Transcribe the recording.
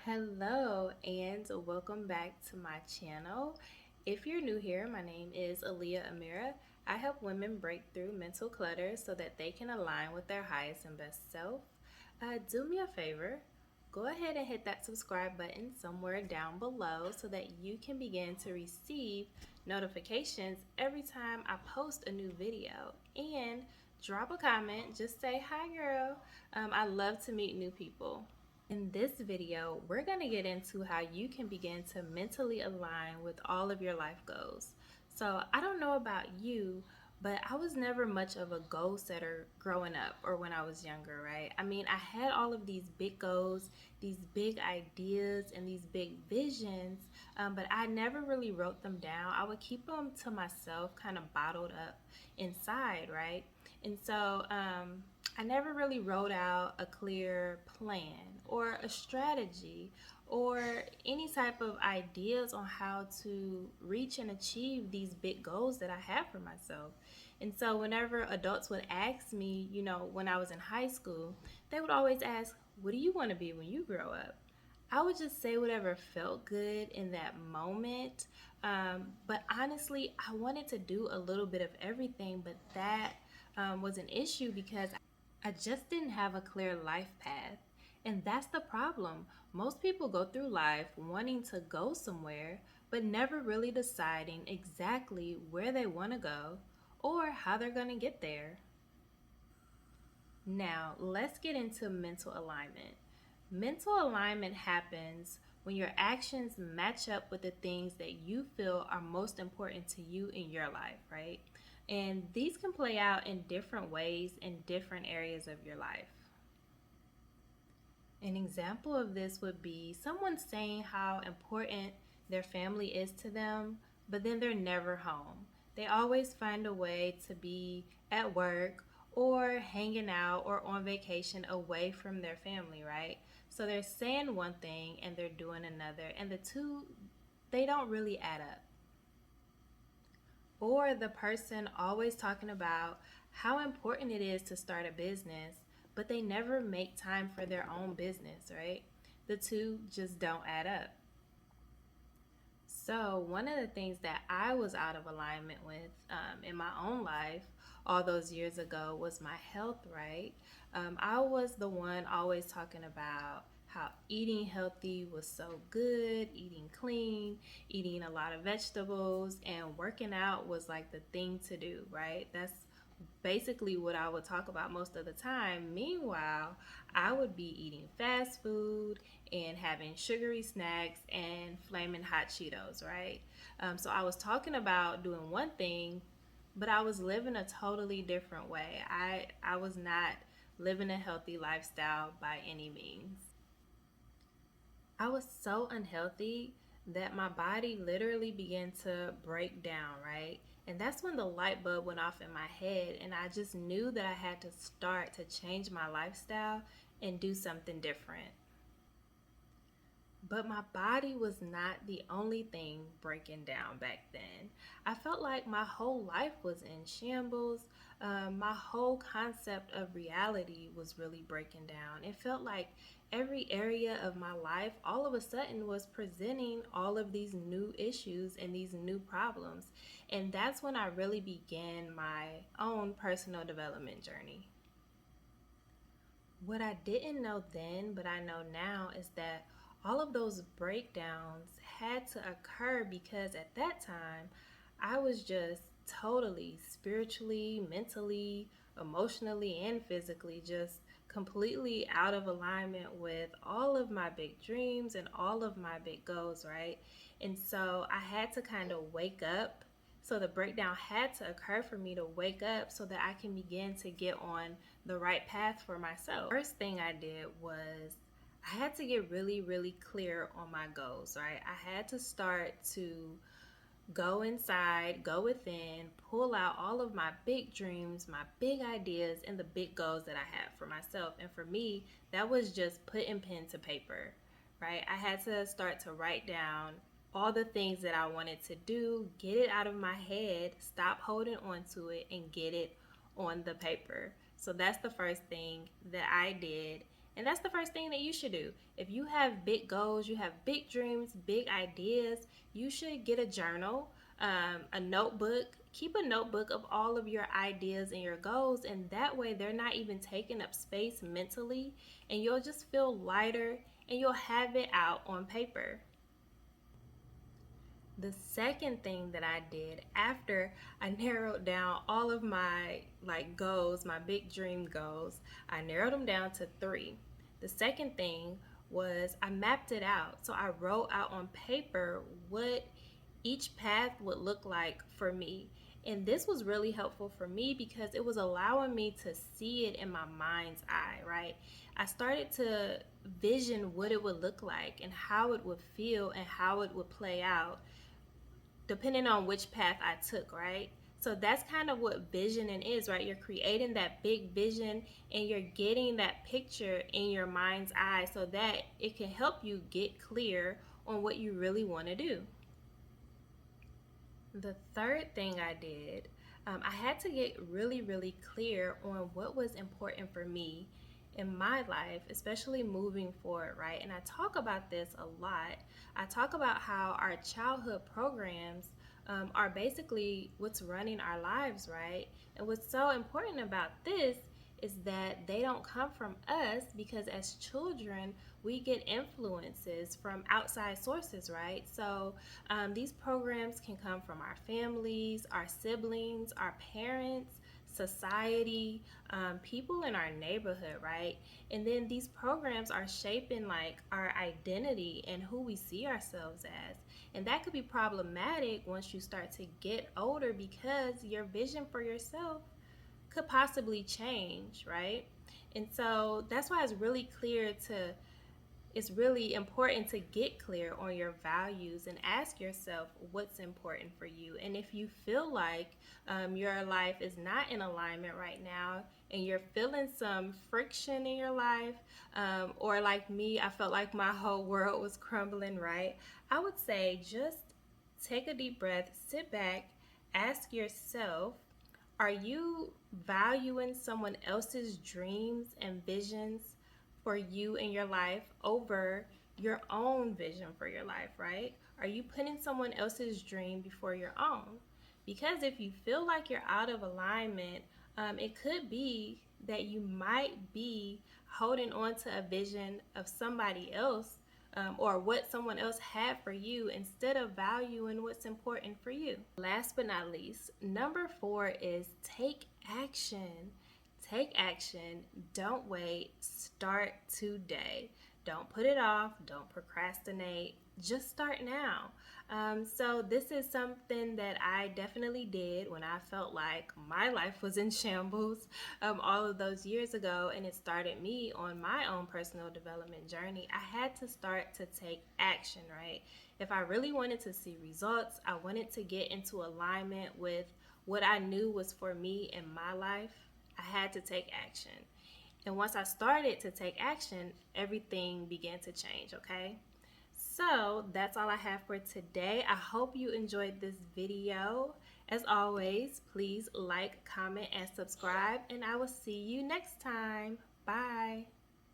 Hello and welcome back to my channel. If you're new here, my name is Aaliyah Amira. I help women break through mental clutter so that they can align with their highest and best self. Do me a favor, go ahead and hit that subscribe button somewhere down below so that you can begin to receive notifications every time I post a new video. And drop a comment, just say hi girl. I love to meet new people. In this video, we're going to get into how you can begin to mentally align with all of your life goals. So, I don't know about you, but I was never much of a goal setter growing up or when I was younger, right? I mean, I had all of these big goals, these big ideas, and these big visions, but I never really wrote them down. I would keep them to myself, kind of bottled up inside, right? And so, I never really wrote out a clear plan or a strategy or any type of ideas on how to reach and achieve these big goals that I have for myself. And so, whenever adults would ask me, when I was in high school, they would always ask, "What do you want to be when you grow up?" I would just say whatever felt good in that moment. But honestly, I wanted to do a little bit of everything, but that was an issue because I just didn't have a clear life path. And that's the problem. Most people go through life wanting to go somewhere, but never really deciding exactly where they want to go or how they're going to get there. Now, let's get into mental alignment. Mental alignment happens when your actions match up with the things that you feel are most important to you in your life, right? And these can play out in different ways in different areas of your life. An example of this would be someone saying how important their family is to them, but then they're never home. They always find a way to be at work or hanging out or on vacation away from their family, right? So they're saying one thing and they're doing another, and the two, they don't really add up. Or the person always talking about how important it is to start a business, but they never make time for their own business, right? The two just don't add up. So, one of the things that I was out of alignment with in my own life all those years ago was my health, right? I was the one always talking about how eating healthy was so good, eating clean, eating a lot of vegetables, and working out was like the thing to do, right? That's basically what I would talk about most of the time. Meanwhile, I would be eating fast food and having sugary snacks and flaming hot Cheetos, right? So I was talking about doing one thing, but I was living a totally different way. I was not living a healthy lifestyle by any means. I was so unhealthy that my body literally began to break down, right? And that's when the light bulb went off in my head, and I just knew that I had to start to change my lifestyle and do something different. But my body was not the only thing breaking down back then. I felt like my whole life was in shambles. My whole concept of reality was really breaking down. It felt like every area of my life all of a sudden was presenting all of these new issues and these new problems. And that's when I really began my own personal development journey. What I didn't know then, but I know now, is that all of those breakdowns had to occur because at that time I was just totally spiritually, mentally, emotionally, and physically just completely out of alignment with all of my big dreams and all of my big goals, right? And so I had to kind of wake up. So the breakdown had to occur for me to wake up so that I can begin to get on the right path for myself. First thing I did was I had to get really, really clear on my goals, right? I had to start to go inside, go within, pull out all of my big dreams, my big ideas, and the big goals that I have for myself. And for me, that was just putting pen to paper, right? I had to start to write down all the things that I wanted to do, get it out of my head, stop holding on to it, and get it on the paper. So that's the first thing that I did. And that's the first thing that you should do. If you have big goals, you have big dreams, big ideas, you should get a journal, a notebook. Keep a notebook of all of your ideas and your goals, and that way they're not even taking up space mentally, and you'll just feel lighter and you'll have it out on paper. The second thing that I did after I narrowed down all of my goals, my big dream goals, I narrowed them down to 3. The second thing was I mapped it out. So I wrote out on paper what each path would look like for me. And this was really helpful for me because it was allowing me to see it in my mind's eye, right? I started to vision what it would look like and how it would feel and how it would play out depending on which path I took, right? So that's kind of what visioning is, right? You're creating that big vision and you're getting that picture in your mind's eye so that it can help you get clear on what you really want to do. The third thing I did, I had to get really, really clear on what was important for me in my life, especially moving forward, right? And I talk about this a lot. I talk about how our childhood programs are basically what's running our lives, right? And what's so important about this is that they don't come from us because as children, we get influences from outside sources, right? So these programs can come from our families, our siblings, our parents, society, people in our neighborhood, right? And then these programs are shaping our identity and who we see ourselves as. And that could be problematic once you start to get older because your vision for yourself could possibly change, right? And so that's why it's really important to get clear on your values and ask yourself what's important for you. And if you feel like your life is not in alignment right now and you're feeling some friction in your life, or like me, I felt like my whole world was crumbling, right? I would say just take a deep breath, sit back, ask yourself, are you valuing someone else's dreams and visions for you in your life over your own vision for your life, right? Are you putting someone else's dream before your own? Because if you feel like you're out of alignment, it could be that you might be holding on to a vision of somebody else, or what someone else had for you instead of valuing what's important for you. Last but not least, number 4 is take action. Take action. Don't wait. Start today. Don't put it off. Don't procrastinate. Just start now. So this is something that I definitely did when I felt like my life was in shambles all of those years ago, and it started me on my own personal development journey. I had to start to take action, right? If I really wanted to see results, I wanted to get into alignment with what I knew was for me in my life, I had to take action. And once I started to take action, everything began to change, okay? So that's all I have for today. I hope you enjoyed this video. As always, please like, comment, and subscribe, and I will see you next time. Bye.